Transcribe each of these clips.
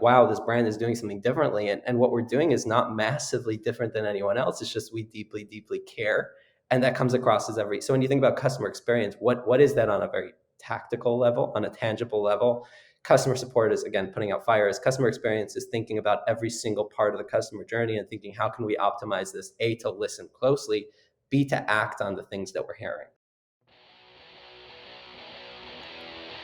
wow, this brand is doing something differently. And what we're doing is not massively different than anyone else. It's just we deeply, deeply care. And that comes across as so when you think about customer experience, what is that on a very tactical level, on a tangible level? Customer support is, again, putting out fires. Customer experience is thinking about every single part of the customer journey and thinking, how can we optimize this? A, to listen closely, B, to act on the things that we're hearing.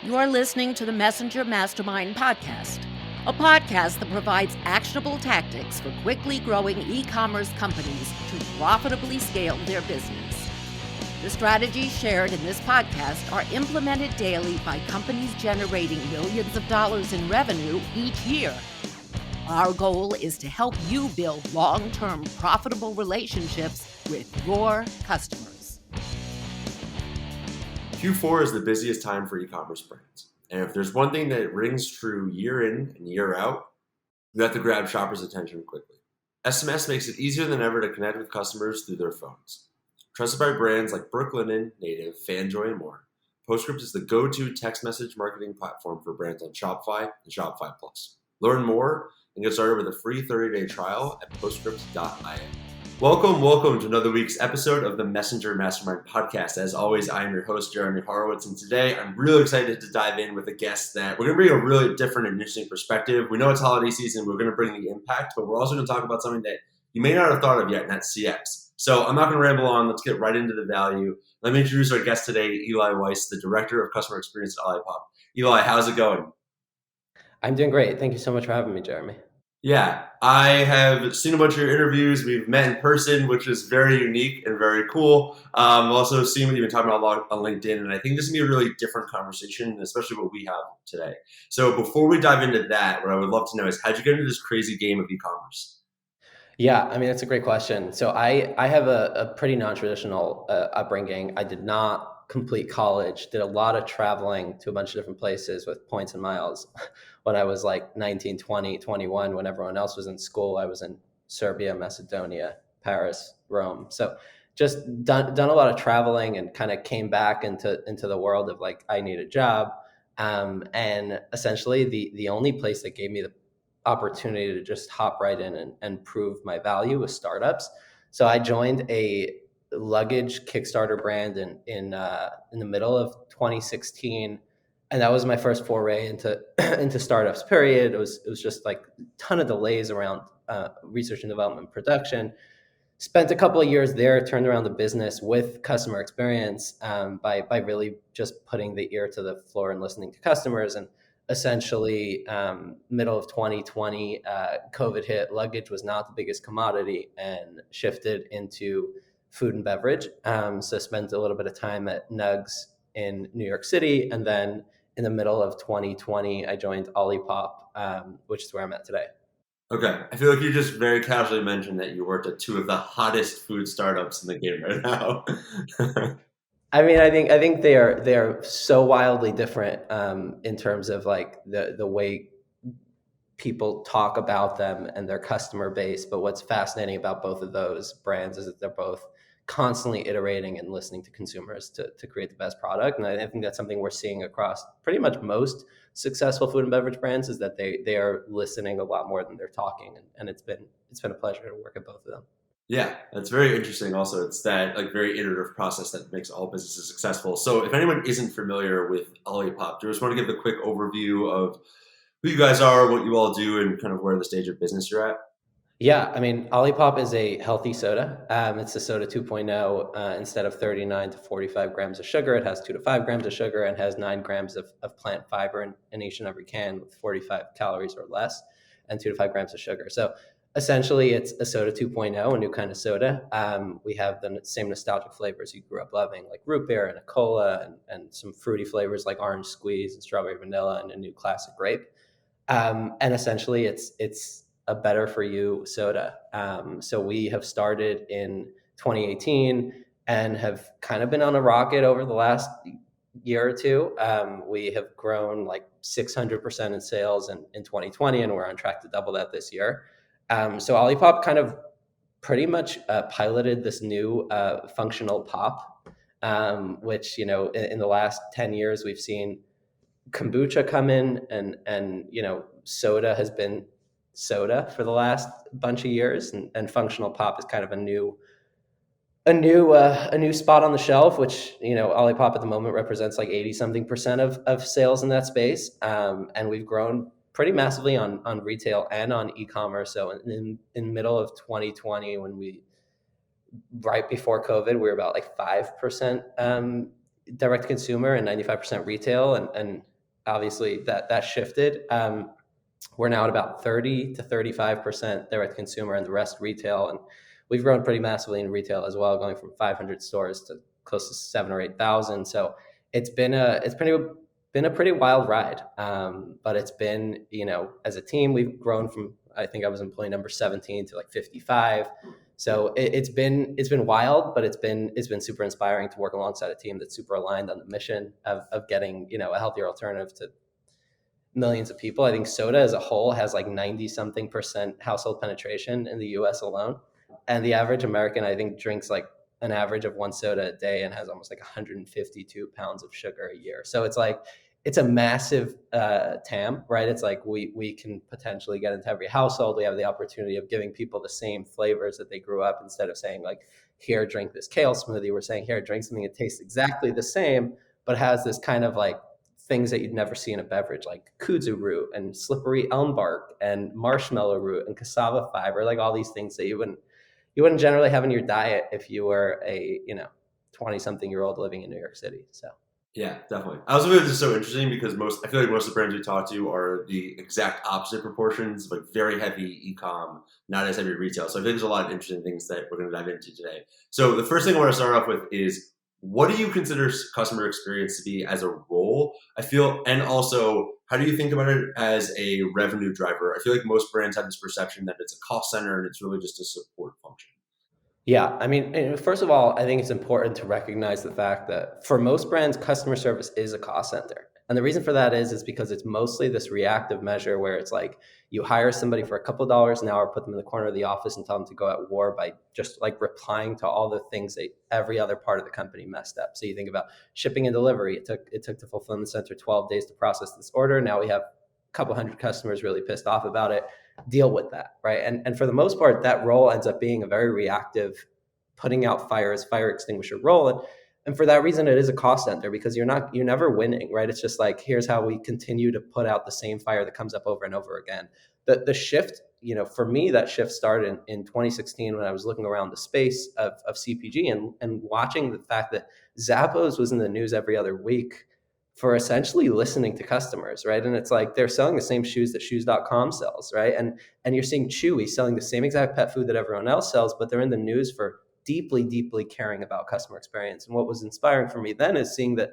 You are listening to the Messenger Mastermind podcast, a podcast that provides actionable tactics for quickly growing e-commerce companies to profitably scale their business. The strategies shared in this podcast are implemented daily by companies generating millions of dollars in revenue each year. Our goal is to help you build long-term profitable relationships with your customers. Q4 is the busiest time for e-commerce brands. And if there's one thing that rings true year in and year out, you have to grab shoppers' attention quickly. SMS makes it easier than ever to connect with customers through their phones. Trusted by brands like Brooklinen, Native, FanJoy, and more, Postscript is the go-to text message marketing platform for brands on Shopify and Shopify Plus. Learn more and get started with a free 30-day trial at postscript.io. Welcome to another week's episode of the Messenger Mastermind podcast. As always, I am your host, Jeremy Horowitz, and today I'm really excited to dive in with a guest that we're going to bring a really different and interesting perspective. We know it's holiday season, we're going to bring the impact, but we're also going to talk about something that you may not have thought of yet, and that's CX. So I'm not going to ramble on. Let's get right into the value. Let me introduce our guest today, Eli Weiss, the Director of Customer Experience at Olipop. Eli, how's it going? I'm doing great. Thank you so much for having me, Jeremy. Yeah, I have seen a bunch of your interviews. We've met in person, which is very unique and very cool. I've also seen what you've been talking about a lot on LinkedIn, and I think this is going to be a really different conversation, especially what we have today. So before we dive into that, what I would love to know is, how'd you get into this crazy game of e-commerce? Yeah, I mean, that's a great question. So I have a pretty non-traditional upbringing. I did not complete college, did a lot of traveling to a bunch of different places with points and miles. When I was like 19, 20, 21, when everyone else was in school, I was in Serbia, Macedonia, Paris, Rome. So just done a lot of traveling and kind of came back into the world of like, I need a job. And essentially the only place that gave me the opportunity to just hop right in and prove my value with startups. So I joined a luggage Kickstarter brand in the middle of 2016, and that was my first foray into into startups. Period. It was just like a ton of delays around research and development, production. Spent a couple of years there, turned around the business with customer experience by really just putting the ear to the floor and listening to customers. And essentially, middle of 2020, COVID hit. Luggage was not the biggest commodity and shifted into food and beverage. So spent a little bit of time at Nugs in New York City. And then in the middle of 2020, I joined Olipop, which is where I'm at today. Okay, I feel like you just very casually mentioned that you worked at two of the hottest food startups in the game right now. I mean, I think they are so wildly different in terms of like the way people talk about them and their customer base. But what's fascinating about both of those brands is that they're both constantly iterating and listening to consumers to create the best product. And I think that's something we're seeing across pretty much most successful food and beverage brands, is that they are listening a lot more than they're talking. And it's been a pleasure to work at both of them. Yeah, that's very interesting. Also, it's that like very iterative process that makes all businesses successful. So if anyone isn't familiar with Olipop, do you just want to give a quick overview of who you guys are, what you all do, and kind of where the stage of business you're at? Yeah, I mean, Olipop is a healthy soda. It's a soda 2.0. Instead of 39 to 45 grams of sugar, it has 2 to 5 grams of sugar and has 9 grams of plant fiber in each and every can, with 45 calories or less and 2 to 5 grams of sugar. So essentially, it's a soda 2.0, a new kind of soda. We have the same nostalgic flavors you grew up loving, like root beer and a cola, and some fruity flavors like orange squeeze and strawberry vanilla, and a new classic grape. And essentially, it's a better for you soda. So we have started in 2018 and have kind of been on a rocket over the last year or two. We have grown like 600% in sales in 2020, and we're on track to double that this year. So Olipop kind of pretty much piloted this new functional pop, which, you know, in the last 10 years, we've seen kombucha come in and soda has been soda for the last bunch of years, and functional pop is kind of a new spot on the shelf, which, Olipop at the moment represents like 80 something percent of sales in that space. And we've grown pretty massively on retail and on e-commerce. So in middle of 2020, right before COVID, we were about like 5% direct to consumer and 95% retail. And obviously that shifted. We're now at about 30 to 35% direct to consumer and the rest retail. And we've grown pretty massively in retail as well, going from 500 stores to close to 7 or 8,000. So it's been a pretty wild ride. But it's been, as a team, we've grown from, I think I was employee number 17 to like 55. So it's been wild, but it's been super inspiring to work alongside a team that's super aligned on the mission of getting, a healthier alternative to millions of people. I think soda as a whole has like 90 something percent household penetration in the US alone. And the average American, I think, drinks like an average of one soda a day and has almost like 152 pounds of sugar a year. So it's a massive TAM, right? It's like we can potentially get into every household. We have the opportunity of giving people the same flavors that they grew up. Instead of saying like, here, drink this kale smoothie, we're saying, here, drink something that tastes exactly the same, but has this kind of like things that you'd never see in a beverage, like kudzu root and slippery elm bark and marshmallow root and cassava fiber, like all these things that you wouldn't generally have in your diet if you were a 20 something year old living in New York City. So Yeah, definitely. I also feel this is so interesting because I feel like most of the brands we talk to are the exact opposite proportions, like very heavy e-com, not as heavy retail. So I think there's a lot of interesting things that we're going to dive into today. So the first thing I want to start off with is, what do you consider customer experience to be as a role? And also, how do you think about it as a revenue driver? I feel like most brands have this perception that it's a cost center and it's really just a support function. yeah, I mean, first of all, I think it's important to recognize the fact that for most brands, customer service is a cost center. And the reason for that is because it's mostly this reactive measure where it's like you hire somebody for a couple of dollars an hour, put them in the corner of the office and tell them to go at war by just like replying to all the things that every other part of the company messed up. So you think about shipping and delivery. It took the fulfillment center 12 days to process this order. Now we have a couple hundred customers really pissed off about it. Deal with that, right? And for the most part, that role ends up being a very reactive, putting out fires, fire extinguisher role. And for that reason, it is a cost center because you're never winning, right? It's just like, here's how we continue to put out the same fire that comes up over and over again. The shift, for me, that shift started in 2016 when I was looking around the space of CPG and watching the fact that Zappos was in the news every other week for essentially listening to customers, right? And it's like they're selling the same shoes that shoes.com sells, right? And you're seeing Chewy selling the same exact pet food that everyone else sells, but they're in the news for deeply, deeply caring about customer experience. And what was inspiring for me then is seeing that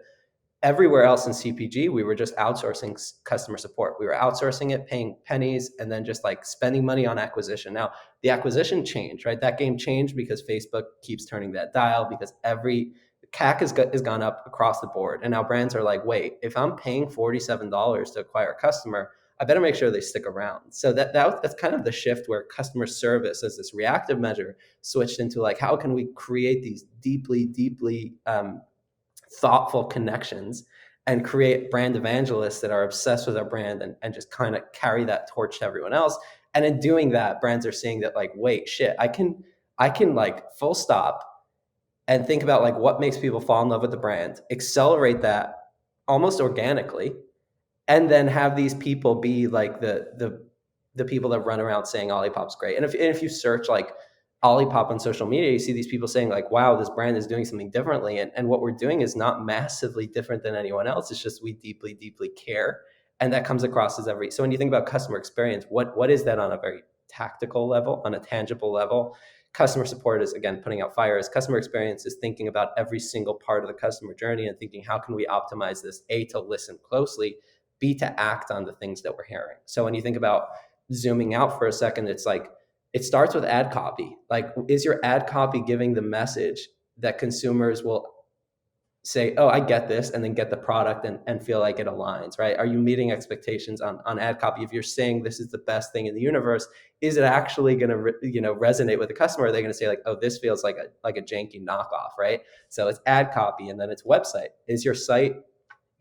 everywhere else in CPG, we were just outsourcing customer support. We were outsourcing it, paying pennies, and then just like spending money on acquisition. Now, the acquisition changed, right? That game changed because Facebook keeps turning that dial, because every CAC has gone up across the board. And now brands are like, wait, if I'm paying $47 to acquire a customer, I better make sure they stick around. So that's kind of the shift where customer service as this reactive measure switched into like, how can we create these deeply, deeply thoughtful connections and create brand evangelists that are obsessed with our brand and just kind of carry that torch to everyone else. And in doing that, brands are seeing that like, wait, shit, I can like full stop and think about like what makes people fall in love with the brand, accelerate that almost organically, and then have these people be like the people that run around saying Olipop's great. And if you search like Olipop on social media, you see these people saying like, wow, this brand is doing something differently. And what we're doing is not massively different than anyone else. It's just we deeply, deeply care. And that comes across as so when you think about customer experience, what is that on a very tactical level, on a tangible level? Customer support is, again, putting out fires. Customer experience is thinking about every single part of the customer journey and thinking, how can we optimize this? A, to listen closely, B, to act on the things that we're hearing. So when you think about zooming out for a second, it's like, it starts with ad copy. Like, is your ad copy giving the message that consumers will say, oh, I get this, and then get the product and feel like it aligns, right? Are you meeting expectations on ad copy? If you're saying this is the best thing in the universe, is it actually going to resonate with the customer? Are they going to say like, oh, this feels like a janky knockoff, right? So it's ad copy, and then it's website. Is your site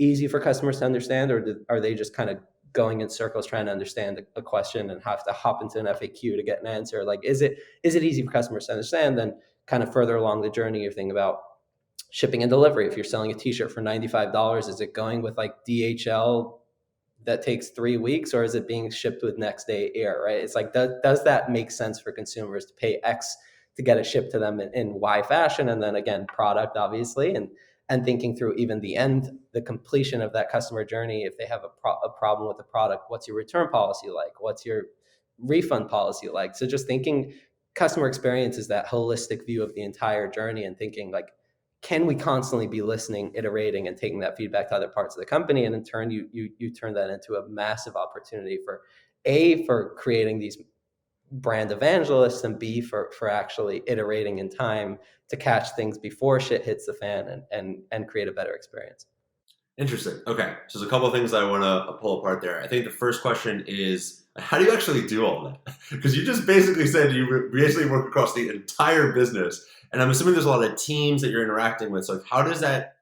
easy for customers to understand, or are they just kind of going in circles trying to understand a question and have to hop into an FAQ to get an answer. Like, is it easy for customers to understand? Then kind of further along the journey, you're thinking about shipping and delivery. If you're selling a t-shirt for $95, is it going with like DHL that takes 3 weeks, or is it being shipped with next day air, right? It's like, does that make sense for consumers to pay X to get it shipped to them in Y fashion? And then again, product, obviously, and thinking through even the completion of that customer journey. If they have a problem with the product, what's your return policy like? What's your refund policy like? So just thinking customer experience is that holistic view of the entire journey, and thinking like, can we constantly be listening, iterating, and taking that feedback to other parts of the company? And in turn, you turn that into a massive opportunity for creating these brand evangelists, and B, for actually iterating in time to catch things before shit hits the fan, and create a better experience. Interesting. Okay. So there's a couple of things I want to pull apart there. I think the first question is, how do you actually do all that? Because you just basically said you basically work across the entire business. And I'm assuming there's a lot of teams that you're interacting with. So how does that,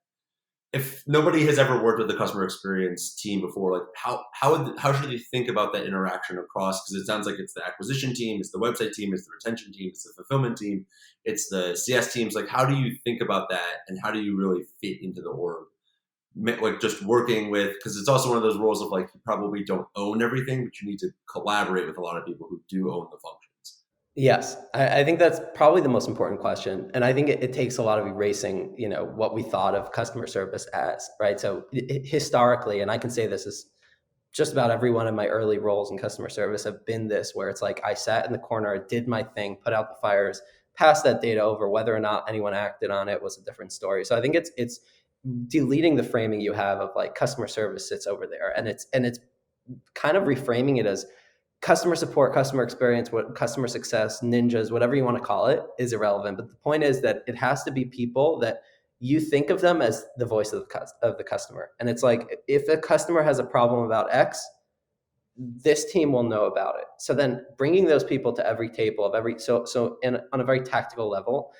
if nobody has ever worked with a customer experience team before, like how should you think about that interaction across? Because it sounds like it's the acquisition team, it's the website team, it's the retention team, it's the fulfillment team, it's the CS teams. Like, how do you think about that, and how do you really fit into the org? Like, just working with, because it's also one of those roles of like, you probably don't own everything, but you need to collaborate with a lot of people who do own the functions. Yes, I think that's probably the most important question. And I think it takes a lot of erasing, what we thought of customer service as, right? So historically, and I can say this is just about every one of my early roles in customer service have been this, where it's like, I sat in the corner, did my thing, put out the fires, passed that data over. Whether or not anyone acted on it was a different story. So I think it's deleting the framing you have of like customer service sits over there, and it's kind of reframing it as customer support, customer experience, what customer success, ninjas, whatever you want to call it, is irrelevant. But the point is that it has to be people that you think of them as the voice of the customer. And it's like, if a customer has a problem about X, this team will know about it. So then bringing those people to every table of every, on a very tactical level,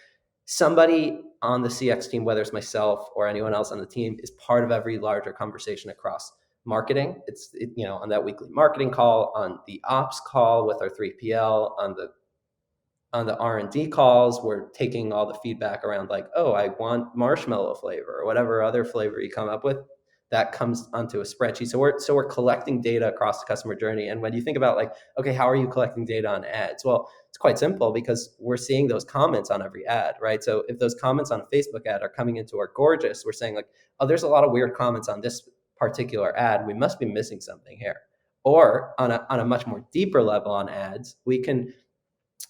somebody on the CX team, whether it's myself or anyone else on the team, is part of every larger conversation across marketing. It's on that weekly marketing call, on the ops call with our 3PL, on the R&D calls, we're taking all the feedback around like, oh, I want marshmallow flavor or whatever other flavor you come up with. That comes onto a spreadsheet. So we're collecting data across the customer journey. And when you think about like, okay, how are you collecting data on ads? Well, it's quite simple, because we're seeing those comments on every ad, right? So if those comments on a Facebook ad are coming into our Gorgeous, we're saying like, oh, there's a lot of weird comments on this particular ad. We must be missing something here. Or on a much more deeper level on ads, we can,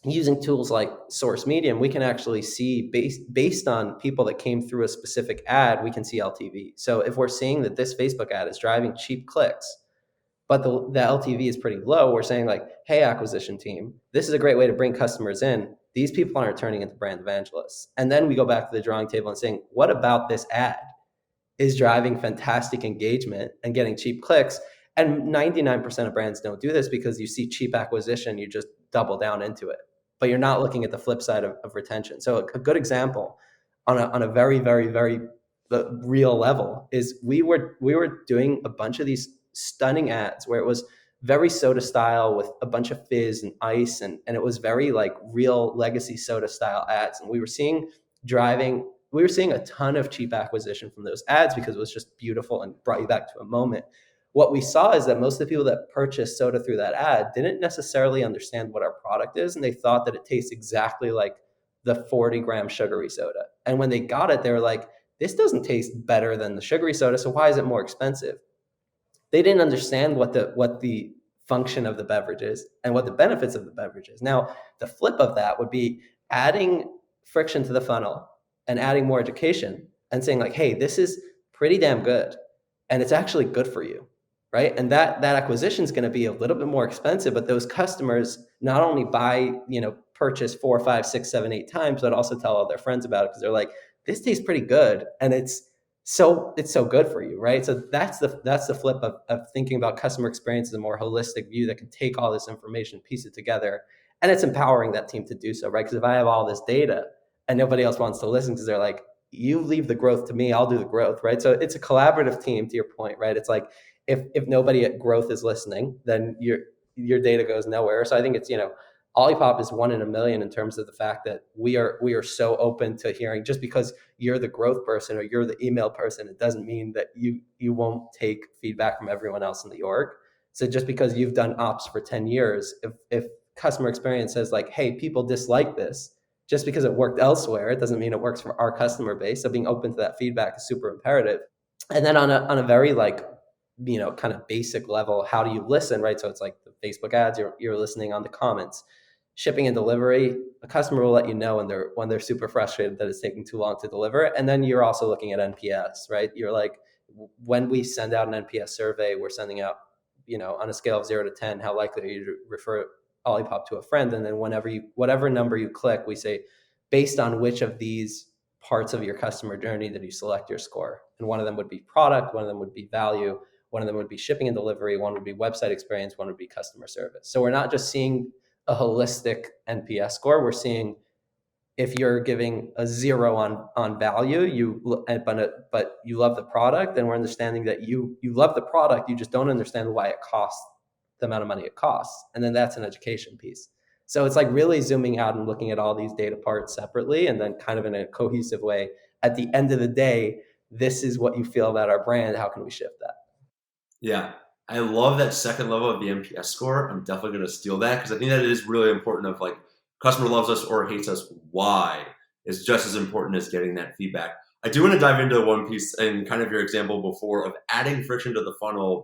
using tools like Source Medium, we can actually see based on people that came through a specific ad, we can see LTV. So if we're seeing that this Facebook ad is driving cheap clicks, but the LTV is pretty low, we're saying like, hey, acquisition team, this is a great way to bring customers in. These people aren't turning into brand evangelists. And then we go back to the drawing table and saying, what about this ad is driving fantastic engagement and getting cheap clicks? And 99% of brands don't do this, because you see cheap acquisition, you just double down into it, but you're not looking at the flip side of retention. So a good example on a very, very, very real level is we were doing a bunch of these stunning ads where it was very soda style with a bunch of fizz and ice, and it was very like real legacy soda style ads. And we were seeing a ton of cheap acquisition from those ads because it was just beautiful and brought you back to a moment. What we saw is that most of the people that purchased soda through that ad didn't necessarily understand what our product is, and they thought that it tastes exactly like the 40-gram sugary soda. And when they got it, they were like, this doesn't taste better than the sugary soda, so why is it more expensive? They didn't understand what the function of the beverage is and what the benefits of the beverage is. Now, the flip of that would be adding friction to the funnel and adding more education and saying like, hey, this is pretty damn good, and it's actually good for you. Right. And that acquisition is going to be a little bit more expensive, but those customers not only purchase 4, 5, 6, 7, 8 times, but also tell all their friends about it, because they're like, this tastes pretty good. And it's so good for you. Right. So that's the flip of thinking about customer experience as a more holistic view that can take all this information, piece it together. And it's empowering that team to do so. Right. Because if I have all this data and nobody else wants to listen because they're like, you leave the growth to me, I'll do the growth. Right. So it's a collaborative team, to your point. Right. It's like, if nobody at growth is listening, then your data goes nowhere. So I think it's, Olipop is 1 in a million in terms of the fact that we are so open to hearing. Just because you're the growth person or you're the email person, it doesn't mean that you won't take feedback from everyone else in the org. So just because you've done ops for 10 years, if customer experience says like, hey, people dislike this, just because it worked elsewhere, it doesn't mean it works for our customer base. So being open to that feedback is super imperative. And then on a very like, kind of basic level, how do you listen, right? So it's like the Facebook ads, you're listening on the comments. Shipping and delivery, a customer will let you know when they're super frustrated that it's taking too long to deliver. And then you're also looking at NPS, right? You're like, when we send out an NPS survey, we're sending out, on a scale of 0 to 10, how likely are you to refer Olipop to a friend? And then whatever number you click, we say, based on which of these parts of your customer journey did you select your score? And one of them would be product, one of them would be value, one of them would be shipping and delivery, one would be website experience, one would be customer service. So we're not just seeing a holistic NPS score. We're seeing if you're giving a 0 on value, but you love the product, then we're understanding that you love the product, you just don't understand why it costs the amount of money it costs. And then that's an education piece. So it's like really zooming out and looking at all these data parts separately, and then kind of in a cohesive way. At the end of the day, this is what you feel about our brand. How can we shift that? Yeah, I love that second level of the NPS score. I'm definitely going to steal that because I think that it is really important. Of like, customer loves us or hates us, why is just as important as getting that feedback. I do want to dive into one piece and kind of your example before of adding friction to the funnel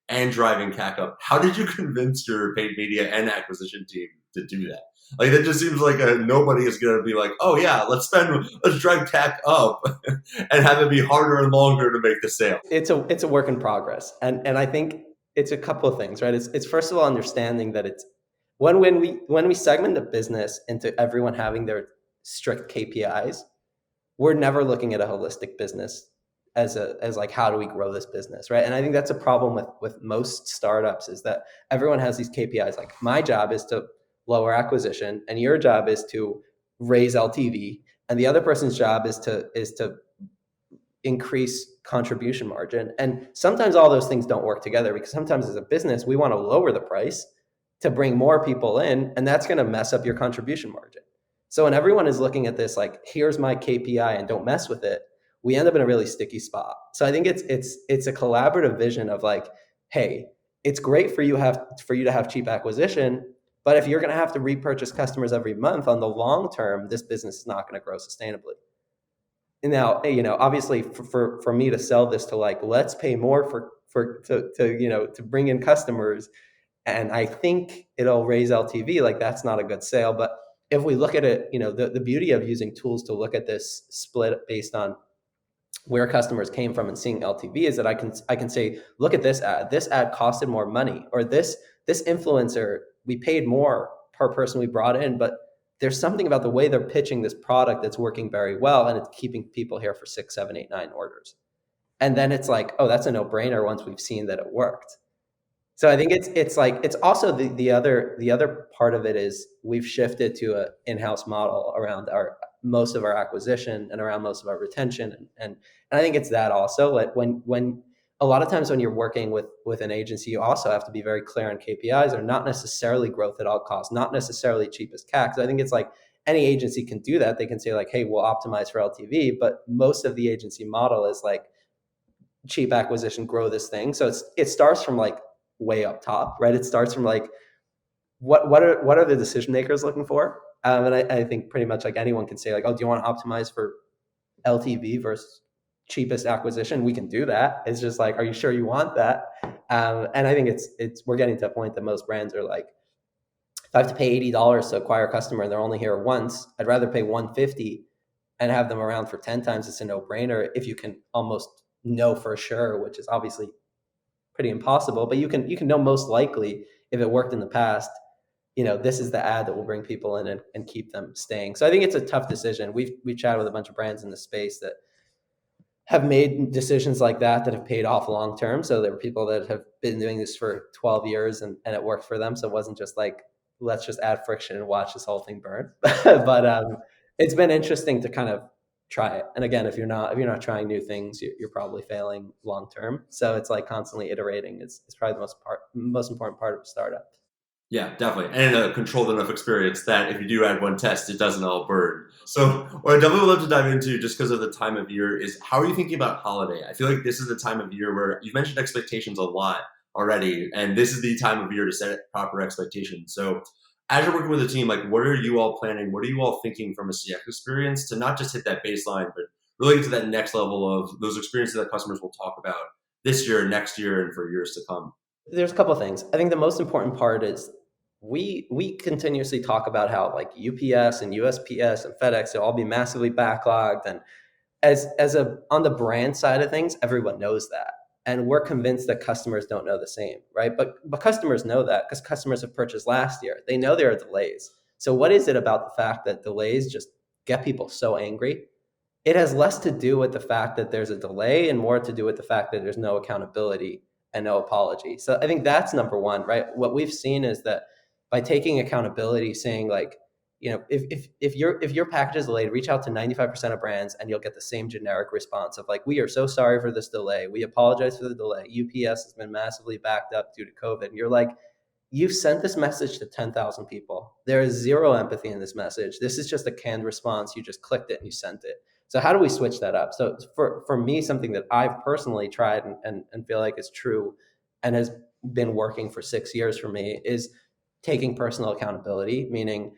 and driving CAC up. How did you convince your paid media and acquisition team to do that? Like, that just seems like nobody is going to be like, oh yeah, let's drive CAC up and have it be harder and longer to make the sale. It's a work in progress. And I think it's a couple of things, right? It's first of all, understanding that it's when we segment the business into everyone having their strict KPIs, we're never looking at a holistic business as like, how do we grow this business, right? And I think that's a problem with most startups, is that everyone has these KPIs. Like, my job is to lower acquisition, and your job is to raise LTV, and the other person's job is to increase contribution margin. And sometimes all those things don't work together, because sometimes as a business, we want to lower the price to bring more people in, and that's going to mess up your contribution margin. So when everyone is looking at this like, here's my KPI and don't mess with it, we end up in a really sticky spot. So I think it's a collaborative vision of like, hey, it's great for you to have cheap acquisition, but if you're going to have to repurchase customers every month, on the long term, this business is not going to grow sustainably. Now, obviously for me to sell this to like, let's pay more to bring in customers, and I think it'll raise LTV, like, that's not a good sale. But if we look at it, the beauty of using tools to look at this split based on where customers came from and seeing LTV is that I can say, look at this ad. This ad costed more money, or this influencer, we paid more per person we brought in, but there's something about the way they're pitching this product that's working very well, and it's keeping people here for 6, 7, 8, 9 orders. And then it's like, oh, that's a no-brainer once we've seen that it worked. So I think it's like, it's also the other part of it is we've shifted to an in-house model around most of our acquisition and around most of our retention, and I think it's that also, like, when a lot of times when you're working with an agency, you also have to be very clear on KPIs. Are not necessarily growth at all costs, not necessarily cheapest CAC. So I think it's like any agency can do that. They can say like, hey, we'll optimize for LTV, but most of the agency model is like cheap acquisition, grow this thing. So it starts from like way up top, right? It starts from like, what are the decision makers looking for? And I think pretty much like anyone can say like, oh, do you want to optimize for LTV versus cheapest acquisition? We can do that. It's just like, are you sure you want that? And I think we're getting to a point that most brands are like, if I have to pay $80 to acquire a customer and they're only here once, I'd rather pay $150 and have them around for 10 times. It's a no-brainer if you can almost know for sure, which is obviously pretty impossible, but you can know most likely, if it worked in the past, this is the ad that will bring people in and keep them staying. So I think it's a tough decision. We've chatted with a bunch of brands in the space that have made decisions like that have paid off long term. So there were people that have been doing this for 12 years and it worked for them. So it wasn't just like, let's just add friction and watch this whole thing burn. But it's been interesting to kind of try it. And again, if you're not trying new things, you're probably failing long term. So it's like constantly iterating is probably the most important part of a startup. Yeah, definitely. And a controlled enough experience that if you do add one test, it doesn't all burn. So what I definitely would love to dive into, just because of the time of year, is how are you thinking about holiday? I feel like this is the time of year where you've mentioned expectations a lot already, and this is the time of year to set proper expectations. So as you're working with a team, like what are you all planning? What are you all thinking from a CX experience to not just hit that baseline, but really get to that next level of those experiences that customers will talk about this year, next year, and for years to come? There's a couple of things. I think the most important part is we continuously talk about how like UPS and USPS and FedEx will all be massively backlogged, and as a on the brand side of things, everyone knows that, and we're convinced that customers don't know the same, right? But customers know that because customers have purchased last year. They know there are delays. So what is it about the fact that delays just get people so angry? It has less to do with the fact that there's a delay and more to do with the fact that there's no accountability and no apology. So I think that's number one, right? What we've seen is that by taking accountability, saying like, if your package is delayed, reach out to 95% of brands and you'll get the same generic response of like, we are so sorry for this delay. We apologize for the delay. UPS has been massively backed up due to COVID. And you're like, you've sent this message to 10,000 people. There is zero empathy in this message. This is just a canned response. You just clicked it and you sent it. So how do we switch that up? So for me, something that I've personally tried and feel like is true and has been working for 6 years for me is taking personal accountability, meaning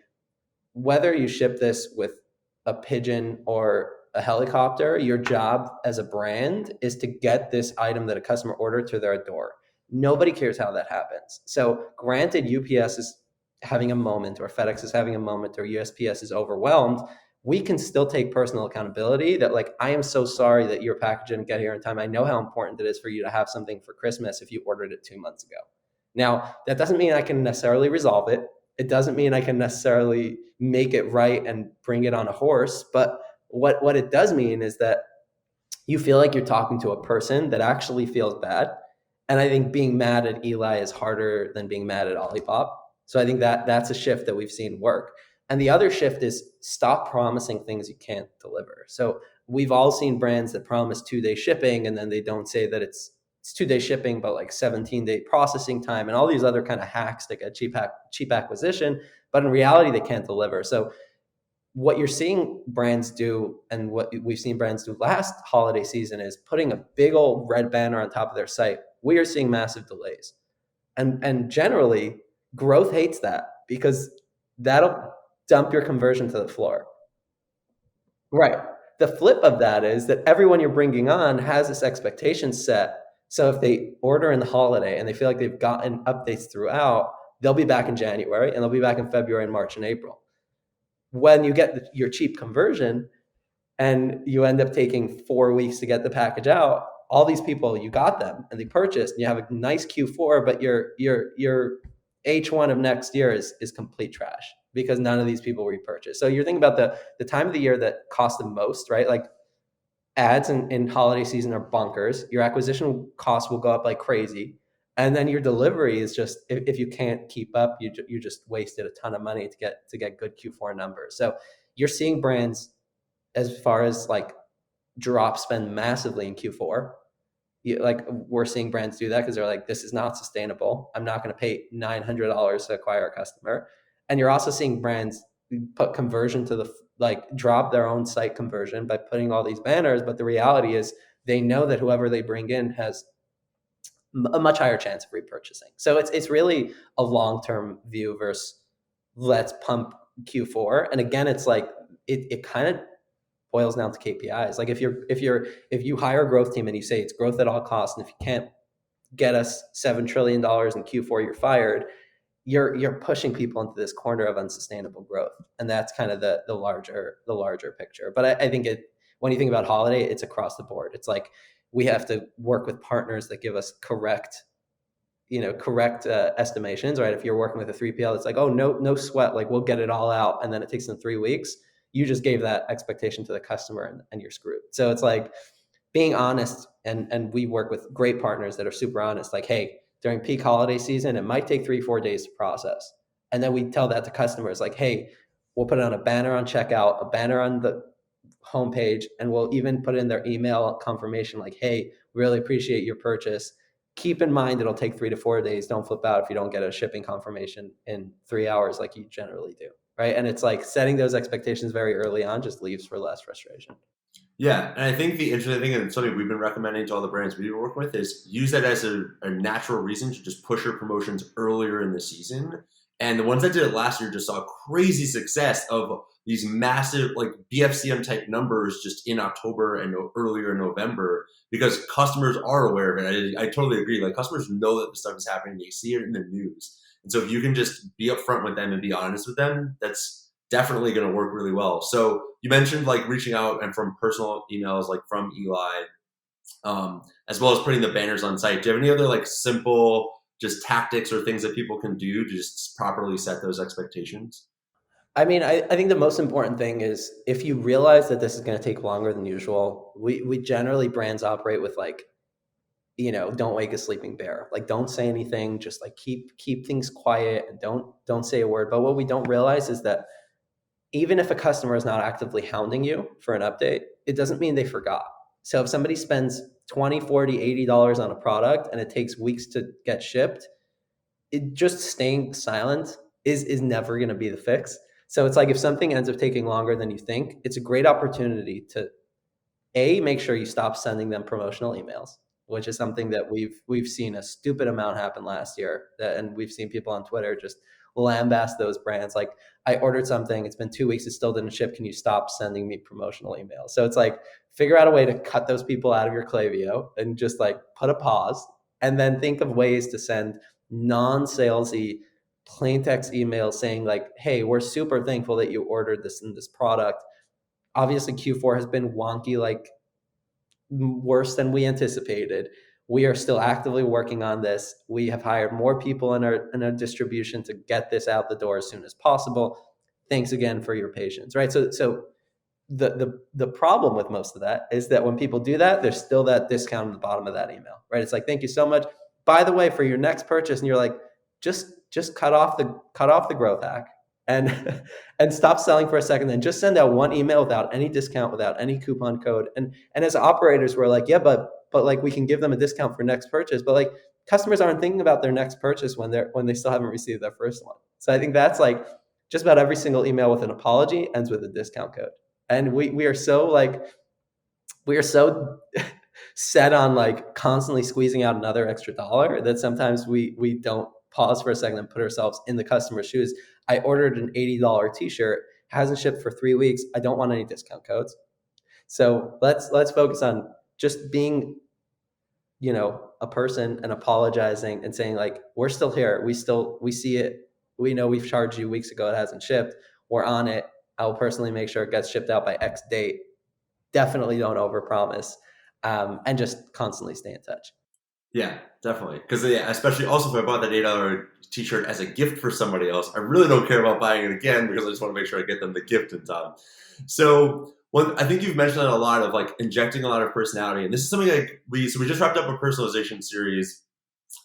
whether you ship this with a pigeon or a helicopter, your job as a brand is to get this item that a customer ordered to their door. Nobody cares how that happens. So granted, UPS is having a moment, or FedEx is having a moment, or USPS is overwhelmed. We can still take personal accountability that like, I am so sorry that your package didn't get here in time. I know how important it is for you to have something for Christmas if you ordered it 2 months ago. Now, that doesn't mean I can necessarily resolve it. It doesn't mean I can necessarily make it right and bring it on a horse. But what it does mean is that you feel like you're talking to a person that actually feels bad. And I think being mad at Eli is harder than being mad at Olipop. So I think that's a shift that we've seen work. And the other shift is stop promising things you can't deliver. So we've all seen brands that promise 2-day shipping and then they don't say that it's 2-day shipping, but like 17-day processing time and all these other kind of hacks that get cheap acquisition. But in reality, they can't deliver. So what you're seeing brands do and what we've seen brands do last holiday season is putting a big old red banner on top of their site. We are seeing massive delays. And generally, growth hates that because that'll dump your conversion to the floor. Right. The flip of that is that everyone you're bringing on has this expectation set. So if they order in the holiday and they feel like they've gotten updates throughout, they'll be back in January and they'll be back in February and March and April. When you get your cheap conversion and you end up taking 4 weeks to get the package out, all these people, you got them and they purchased and you have a nice Q4, but your H1 of next year is complete trash because none of these people repurchase. So you're thinking about the time of the year that costs the most, right? Like ads in holiday season are bonkers. Your acquisition costs will go up like crazy. And then your delivery is just, if you can't keep up, you just wasted a ton of money to get good Q4 numbers. So you're seeing brands as far as like drop spend massively in Q4. Like we're seeing brands do that because they're like, this is not sustainable. I'm not going to pay $900 to acquire a customer. And you're also seeing brands put conversion to the like drop their own site conversion by putting all these banners. But the reality is they know that whoever they bring in has a much higher chance of repurchasing. So it's really a long-term view versus let's pump Q4. And again, it's like it kind of boils down to KPIs. Like if you hire a growth team and you say it's growth at all costs, and if you can't get us $7 trillion in Q4, you're fired. You're pushing people into this corner of unsustainable growth, and that's kind of the larger picture. But I think when you think about holiday, it's across the board. It's like we have to work with partners that give us correct estimations, right? If you're working with a 3PL, it's like, oh, no sweat, like we'll get it all out, and then it takes them 3 weeks. You just gave that expectation to the customer, and you're screwed. So it's like being honest, and we work with great partners that are super honest. Like, hey, during peak holiday season, it might take 3-4 days to process, and then we tell that to customers, like, hey, we'll put it on a banner on checkout, a banner on homepage, and we'll even put in their email confirmation like, hey, really appreciate your purchase. Keep in mind it'll take 3 to 4 days. Don't flip out if you don't get a shipping confirmation in 3 hours like you generally do, right? And it's like setting those expectations very early on just leaves for less frustration. Yeah, and I think the interesting thing, and something we've been recommending to all the brands we work with, is use that as a natural reason to just push your promotions earlier in the season. And the ones that did it last year just saw crazy success of these massive like BFCM type numbers just in October and earlier in November, because customers are aware of it. I totally agree. Like customers know that this stuff is happening. They see it in the news. And so if you can just be upfront with them and be honest with them, that's definitely going to work really well. So you mentioned like reaching out and from personal emails, like from Eli, as well as putting the banners on site. Do you have any other like simple just tactics or things that people can do to just properly set those expectations? I mean, I think the most important thing is if you realize that this is going to take longer than usual, we generally brands operate with like, don't wake a sleeping bear. Like, don't say anything. Just like keep things quiet and don't say a word. But what we don't realize is that even if a customer is not actively hounding you for an update, it doesn't mean they forgot. So if somebody spends 20, 40, $80 on a product and it takes weeks to get shipped, it just staying silent is never going to be the fix. So it's like if something ends up taking longer than you think, it's a great opportunity to make sure you stop sending them promotional emails, which is something that we've seen a stupid amount happen last year, and we've seen people on Twitter just lambast those brands. Like, I ordered something, it's been 2 weeks, it still didn't ship. Can you stop sending me promotional emails? So it's like, figure out a way to cut those people out of your Klaviyo and just like put a pause, and then think of ways to send non-salesy plain text emails saying like, hey, we're super thankful that you ordered this and this product. Obviously Q4 has been wonky, like worse than we anticipated. We are still actively working on this. We have hired more people in our distribution to get this out the door as soon as possible. Thanks again for your patience, right? So the problem with most of that is that when people do that, there's still that discount at the bottom of that email, right? It's like, thank you so much. By the way, for your next purchase, and you're like, just cut off the growth hack and and stop selling for a second. Then just send out one email without any discount, without any coupon code. And as operators, we're like, yeah, but like we can give them a discount for next purchase, but like customers aren't thinking about their next purchase when they still haven't received their first one. So I think that's like just about every single email with an apology ends with a discount code. And we are so like we are so set on like constantly squeezing out another extra dollar that sometimes we don't pause for a second and put ourselves in the customer's shoes. I ordered an $80 t-shirt, hasn't shipped for 3 weeks. I don't want any discount codes. So let's focus on just being, a person and apologizing and saying like, we're still here. We see it. We know we've charged you weeks ago. It hasn't shipped. We're on it. I will personally make sure it gets shipped out by X date. Definitely don't overpromise, and just constantly stay in touch. Yeah, definitely. Because especially also if I bought that $8 t-shirt as a gift for somebody else, I really don't care about buying it again because I just want to make sure I get them the gift in time. So I think you've mentioned a lot of like injecting a lot of personality, and this is something like we just wrapped up a personalization series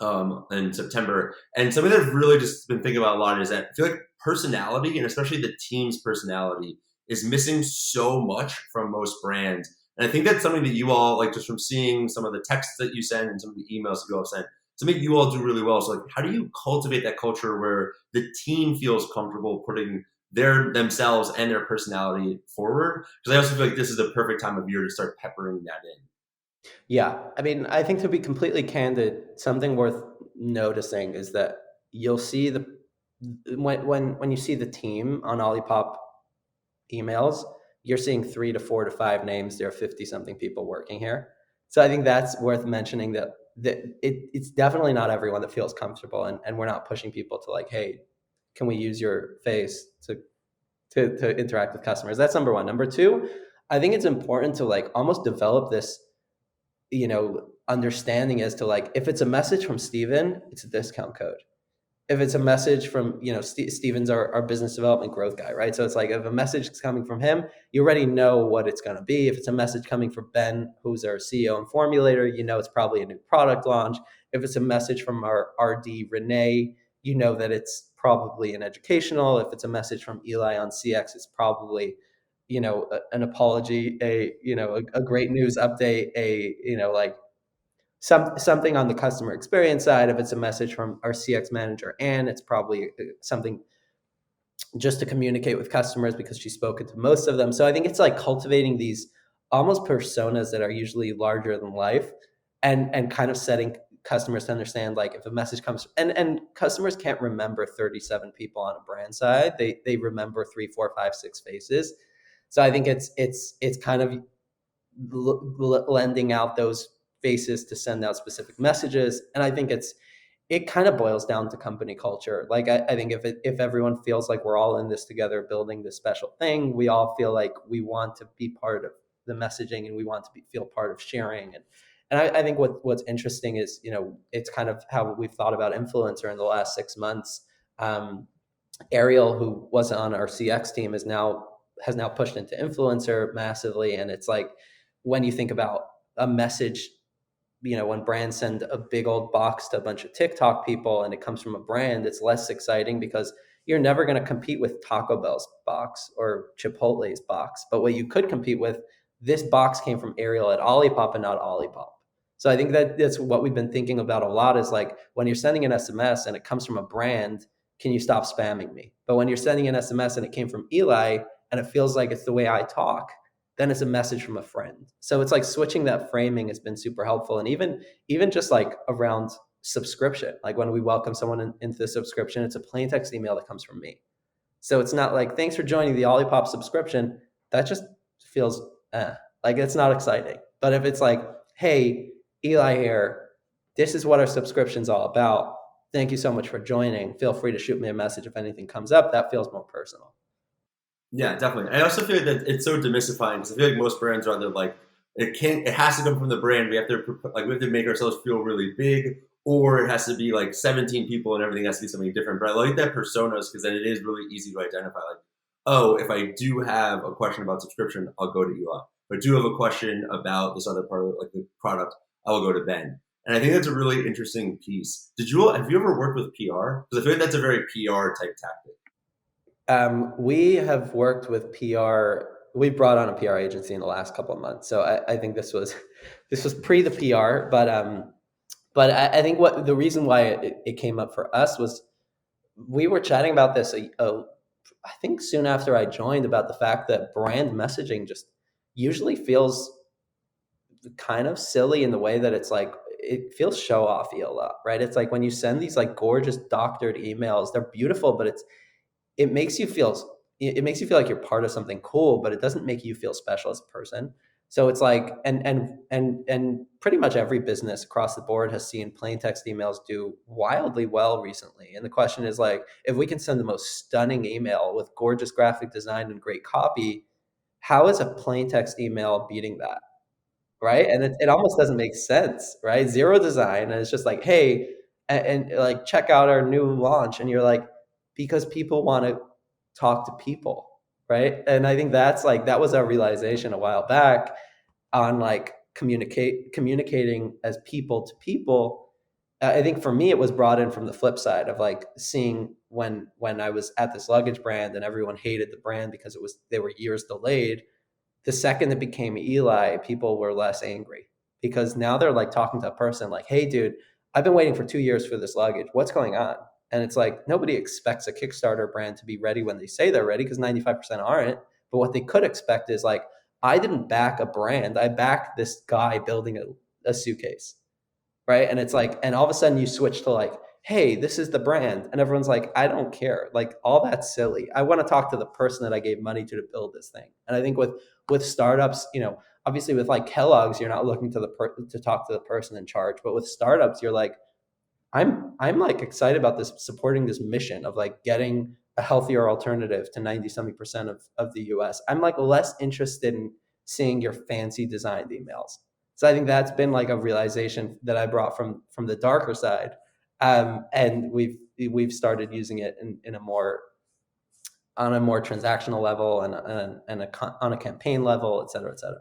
in September, and something that I've really just been thinking about a lot is that I feel like personality, and especially the team's personality, is missing so much from most brands. And I think that's something that you all, like just from seeing some of the texts that you send and some of the emails that you all have sent, something you all do really well. So like, how do you cultivate that culture where the team feels comfortable putting themselves and their personality forward? Because I also feel like this is the perfect time of year to start peppering that in. Yeah, I mean, I think to be completely candid, something worth noticing is that you'll see when you see the team on Olipop emails, you're seeing 3 to 4 to 5 names. There are 50 something people working here. So I think that's worth mentioning that it's definitely not everyone that feels comfortable, and we're not pushing people to like, hey, can we use your face to interact with customers? That's number one. Number two, I think it's important to like almost develop this, understanding as to like, if it's a message from Steven, it's a discount code. If it's a message from, Steven's our business development growth guy, right? So it's like, if a message is coming from him, you already know what it's going to be. If it's a message coming from Ben, who's our CEO and formulator, it's probably a new product launch. If it's a message from our RD, Renee, you know that it's probably an educational. If it's a message from Eli on CX, it's probably an apology, a great news update, like something on the customer experience side. If it's a message from our CX manager, and it's probably something just to communicate with customers because she's spoken to most of them. So I think it's like cultivating these almost personas that are usually larger than life, and kind of setting customers to understand, like, if a message comes, and customers can't remember 37 people on a brand side. They remember 3, 4, 5, 6 faces. So I think it's kind of lending out those faces to send out specific messages. And I think it kind of boils down to company culture. Like, I think if everyone feels like we're all in this together, building this special thing, we all feel like we want to be part of the messaging, and we want to feel part of sharing. And I think what's interesting is, it's kind of how we've thought about influencer in the last 6 months. Ariel, who wasn't on our CX team, has now pushed into influencer massively. And it's like, when you think about a message, when brands send a big old box to a bunch of TikTok people and it comes from a brand, it's less exciting because you're never going to compete with Taco Bell's box or Chipotle's box. But what you could compete with, this box came from Ariel at Olipop and not Olipop. So I think that's what we've been thinking about a lot, is like, when you're sending an SMS and it comes from a brand, can you stop spamming me? But when you're sending an SMS and it came from Eli and it feels like it's the way I talk, then it's a message from a friend. So it's like switching that framing has been super helpful. And even just like around subscription, like when we welcome someone into the subscription, it's a plain text email that comes from me. So it's not like, thanks for joining the Olipop subscription. That just feels like it's not exciting. But if it's like, hey, Eli here, this is what our subscription's all about. Thank you so much for joining. Feel free to shoot me a message if anything comes up. That feels more personal. Yeah, definitely. I also feel that it's so demystifying, because I feel like most brands are either like, it has to come from the brand. We have to make ourselves feel really big, or it has to be like 17 people and everything has to be something different. But I like that personas, because then it is really easy to identify. Like, oh, if I do have a question about subscription, I'll go to Eli. If I do have a question about this other part of like the product, I will go to Ben. And I think that's a really interesting piece. Have you ever worked with PR? Because I feel like that's a very PR type tactic. We have worked with PR. We brought on a PR agency in the last couple of months, so I think this was pre the PR. But I think what the reason why it came up for us was, we were chatting about this. I think soon after I joined, about the fact that brand messaging just usually feels kind of silly in the way that it's like, it feels show offy a lot, right? It's like when you send these like gorgeous doctored emails, they're beautiful, but it makes you feel like you're part of something cool, but it doesn't make you feel special as a person. So it's like, and pretty much every business across the board has seen plain text emails do wildly well recently. And the question is, like, if we can send the most stunning email with gorgeous graphic design and great copy, how is a plain text email beating that? Right? And it almost doesn't make sense, right? Zero design, and it's just like, hey, and like, check out our new launch, and you're like, because people want to talk to people, right? And I think that was our realization a while back on like communicating as people to people. I think for me, it was brought in from the flip side of like seeing when I was at this luggage brand and everyone hated the brand because they were years delayed. The second it became Eli, people were less angry, because now they're like talking to a person like, hey, dude, I've been waiting for 2 years for this luggage. What's going on? And it's like, nobody expects a Kickstarter brand to be ready when they say they're ready, because 95% aren't. But what they could expect is like, I didn't back a brand. I backed this guy building a suitcase. Right. And it's like, and all of a sudden you switch to like, hey, this is the brand. And everyone's like, I don't care. Like, all that's silly. I want to talk to the person that I gave money to build this thing. And I think with startups, obviously with like Kellogg's, you're not looking to talk to the person in charge. But with startups, you're like, I'm like excited about this, supporting this mission of like getting a healthier alternative to 90-something% of the US. I'm like less interested in seeing your fancy designed emails. So I think that's been like a realization that I brought from the darker side. And we've started using it in a more on a more transactional level, and on a campaign level, et cetera, et cetera.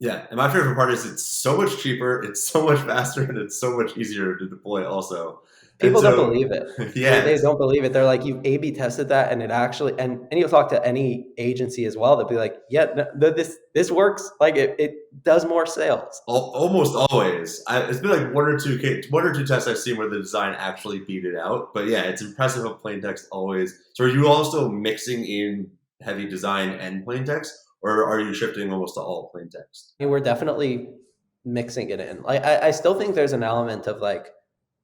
Yeah, and my favorite part is it's so much cheaper, it's so much faster, and it's so much easier to deploy also. And People don't so, believe it. yeah, They don't believe it. They're like, you A/B tested that, and it actually, and you'll talk to any agency as well. They'll be like, yeah, no, this works. Like it does more sales. almost always. It's been like one or two tests I've seen where the design actually beat it out. But yeah, it's impressive of plain text always. So are you also mixing in heavy design and plain text, or are you shifting almost to all plain text? We're definitely mixing it in. Like I still think there's an element of like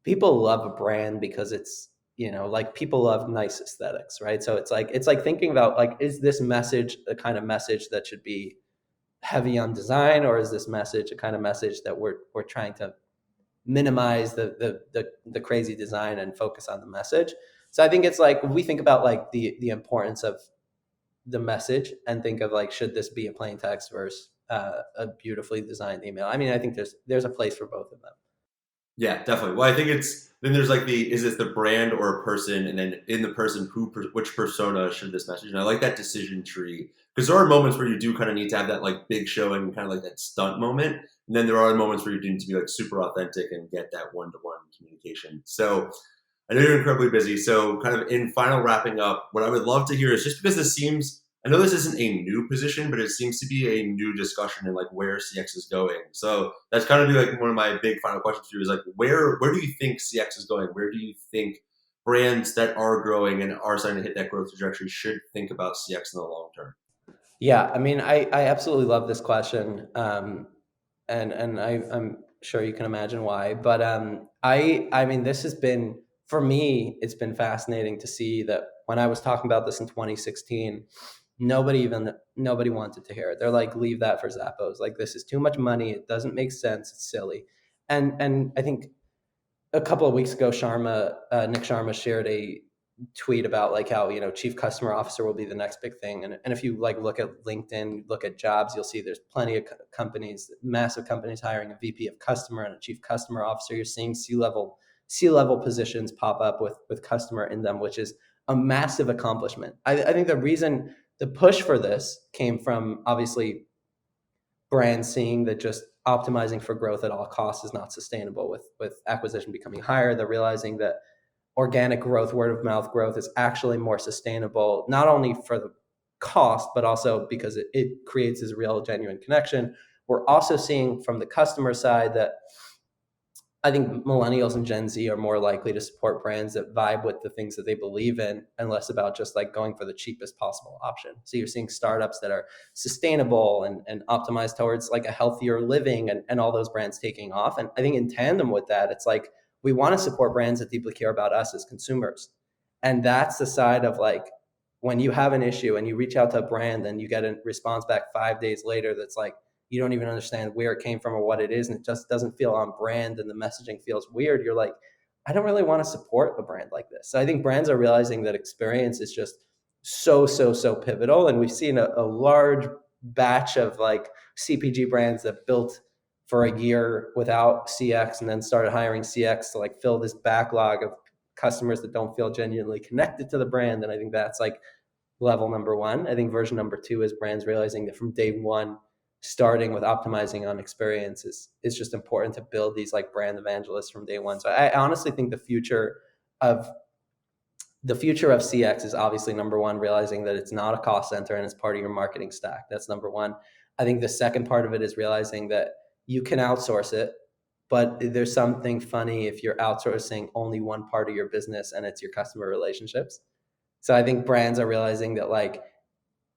people love a brand because it's like people love nice aesthetics, right? So it's like thinking about like, is this message the kind of message that should be heavy on design, or is this message a kind of message that we're trying to minimize the crazy design and focus on the message? So I think it's like we think about like the importance of the message and think of like, should this be a plain text versus a beautifully designed email? I mean, I think there's a place for both of them. Yeah, definitely. Well, I think it's then there's like is this the brand or a person, and then in the person which persona should this message? And I like that decision tree because there are moments where you do kind of need to have that like big show and kind of like that stunt moment, and then there are moments where you need to be like super authentic and get that one-to-one communication. So I know you're incredibly busy. So kind of in final wrapping up, what I would love to hear is just because this seems, I know this isn't a new position, but it seems to be a new discussion in like where CX is going. So that's kind of be like one of my big final questions for you is like, where do you think CX is going? Where do you think brands that are growing and are starting to hit that growth trajectory should think about CX in the long term? Yeah, I mean, I absolutely love this question, and I'm sure you can imagine why. But I mean, this has been for me. It's been fascinating to see that when I was talking about this in 2016, nobody wanted to hear it. They're like, leave that for Zappos. Like, this is too much money. It doesn't make sense. It's silly. And I think a couple of weeks ago, Nick Sharma shared a tweet about like how chief customer officer will be the next big thing, and if you like look at LinkedIn, look at jobs, you'll see there's plenty of companies, massive companies hiring a VP of customer and a chief customer officer. You're seeing C level positions pop up with customer in them, which is a massive accomplishment. I think the reason the push for this came from obviously brands seeing that just optimizing for growth at all costs is not sustainable with acquisition becoming higher. They're realizing that organic growth, word of mouth growth is actually more sustainable, not only for the cost, but also because it creates this real genuine connection. We're also seeing from the customer side that I think millennials and Gen Z are more likely to support brands that vibe with the things that they believe in and less about just like going for the cheapest possible option. So you're seeing startups that are sustainable and optimized towards like a healthier living and all those brands taking off. And I think in tandem with that, it's like we want to support brands that deeply care about us as consumers. And that's the side of like when you have an issue and you reach out to a brand and you get a response back 5 days later that's like, you don't even understand where it came from or what it is, and it just doesn't feel on brand and the messaging feels weird, you're like, I don't really want to support a brand like this. So I think brands are realizing that experience is just so pivotal. And we've seen a large batch of like CPG brands that built for a year without CX and then started hiring CX to like fill this backlog of customers that don't feel genuinely connected to the brand. And I think that's like level number one. I think version number two is brands realizing that from day one, starting with optimizing on experience is just important to build these like brand evangelists from day one. So I honestly think of the future of CX is obviously number one, realizing that it's not a cost center and it's part of your marketing stack. That's number one. I think the second part of it is realizing that you can outsource it, but there's something funny if you're outsourcing only one part of your business and it's your customer relationships. So I think brands are realizing that like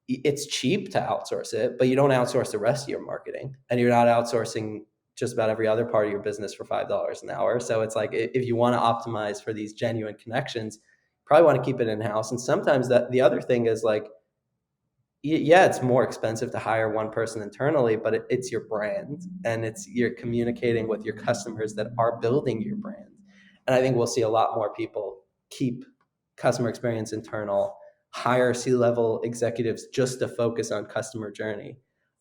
it's cheap to outsource it, but you don't outsource the rest of your marketing, and you're not outsourcing just about every other part of your business for $5 an hour. So it's like if you want to optimize for these genuine connections, probably want to keep it in house. And sometimes that the other thing is like, yeah, it's more expensive to hire one person internally, but it's your brand and you're communicating with your customers that are building your brand. And I think we'll see a lot more people keep customer experience internal, hire C-level executives just to focus on customer journey.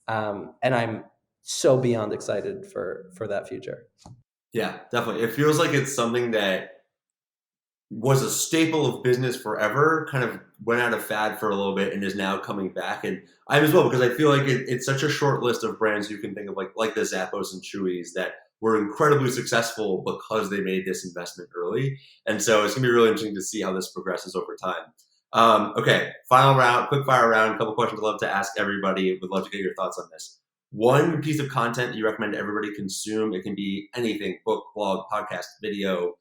And I'm so beyond excited for that future. Yeah, definitely. It feels like it's something that was a staple of business forever, kind of went out of fad for a little bit and is now coming back. And I as well, because I feel like it's such a short list of brands you can think of like the Zappos and Chewy's that were incredibly successful because they made this investment early. And so it's going to be really interesting to see how this progresses over time. Okay, final round, quick fire round, a couple questions I'd love to ask everybody. Would love to get your thoughts on this. One piece of content you recommend everybody consume. It can be anything: book, blog, podcast, video,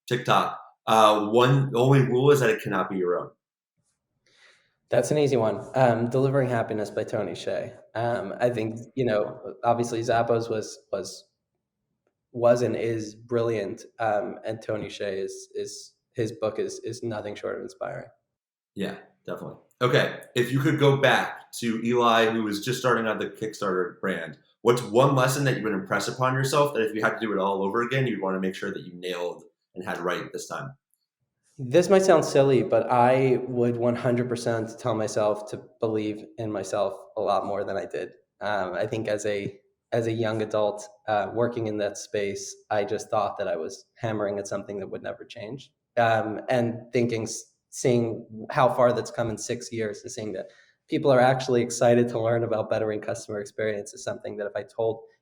TikTok. The only rule is that it cannot be your own. That's an easy one. Delivering Happiness by Tony Hsieh. I think, obviously Zappos was and is brilliant. And Tony Hsieh is his book is nothing short of inspiring. Yeah, definitely. Okay, if you could go back to Eli, who was just starting out the Kickstarter brand, what's one lesson that you would impress upon yourself that if you had to do it all over again, you'd want to make sure that you nailed and had right this time? This might sound silly, but I would 100% tell myself to believe in myself a lot more than I did. I think as a young adult working in that space, I just thought that I was hammering at something that would never change. And seeing how far that's come in 6 years, and seeing that people are actually excited to learn about bettering customer experience is something that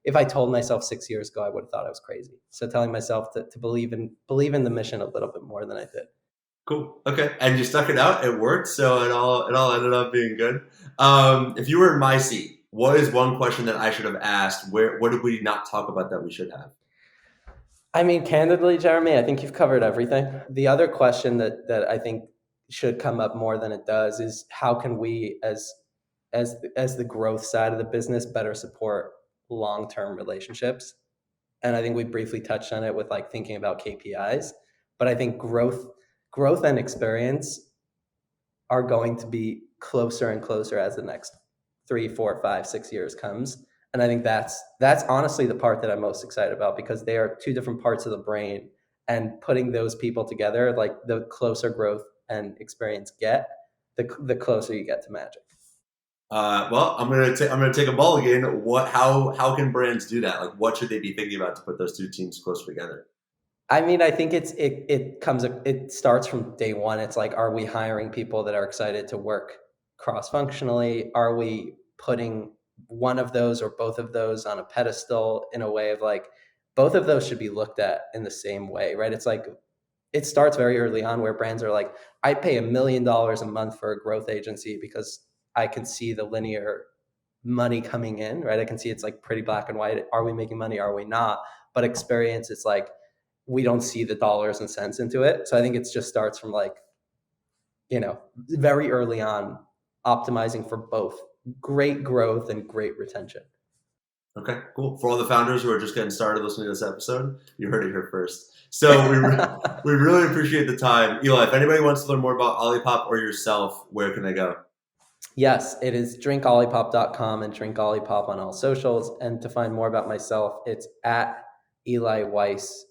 if I told myself 6 years ago, I would have thought I was crazy. So telling myself to believe in the mission a little bit more than I did. Cool. Okay. And you stuck it out. It worked. So it all ended up being good. If you were in my seat, what is one question that I should have asked? What did we not talk about that we should have? I mean, candidly, Jeremy, I think you've covered everything. The other question that I think should come up more than it does is how can we, as the growth side of the business, better support long-term relationships? And I think we briefly touched on it with like thinking about KPIs, but I think growth and experience are going to be closer and closer as the next 3, 4, 5, 6 years comes. And I think that's honestly the part that I'm most excited about, because they are two different parts of the brain, and putting those people together, like the closer growth and experience get, the closer you get to magic. Well, I'm gonna take a ball again. How can brands do that? Like, what should they be thinking about to put those two teams closer together? I mean, I think it starts from day one. It's like, are we hiring people that are excited to work cross-functionally? Are we putting one of those or both of those on a pedestal in a way of like, both of those should be looked at in the same way, right? It's like, it starts very early on where brands are like, I pay $1 million a month for a growth agency because I can see the linear money coming in, right? I can see it's like pretty black and white. Are we making money? Are we not? But experience, it's like, we don't see the dollars and cents into it. So I think it just starts from like, very early on, optimizing for both great growth and great retention. Okay, cool. For all the founders who are just getting started listening to this episode, you heard it here first. So we really appreciate the time. Eli, if anybody wants to learn more about Olipop or yourself, where can they go? Yes, it is drinkolipop.com and drinkolipop on all socials. And to find more about myself, it's at Eli Weiss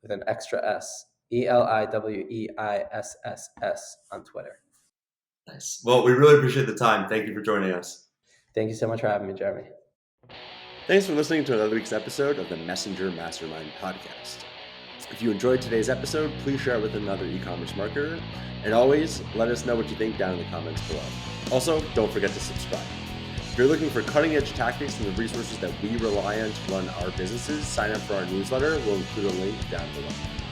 with an extra S, ELIWEISSS on Twitter. Nice. Well, we really appreciate the time. Thank you for joining us. Thank you so much for having me, Jeremy. Thanks for listening to another week's episode of the Messenger Mastermind podcast. If you enjoyed today's episode, please share it with another e-commerce marketer. And always let us know what you think down in the comments below. Also, don't forget to subscribe. If you're looking for cutting-edge tactics and the resources that we rely on to run our businesses, sign up for our newsletter. We'll include a link down below.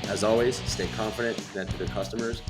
As always, stay confident, connect with your customers,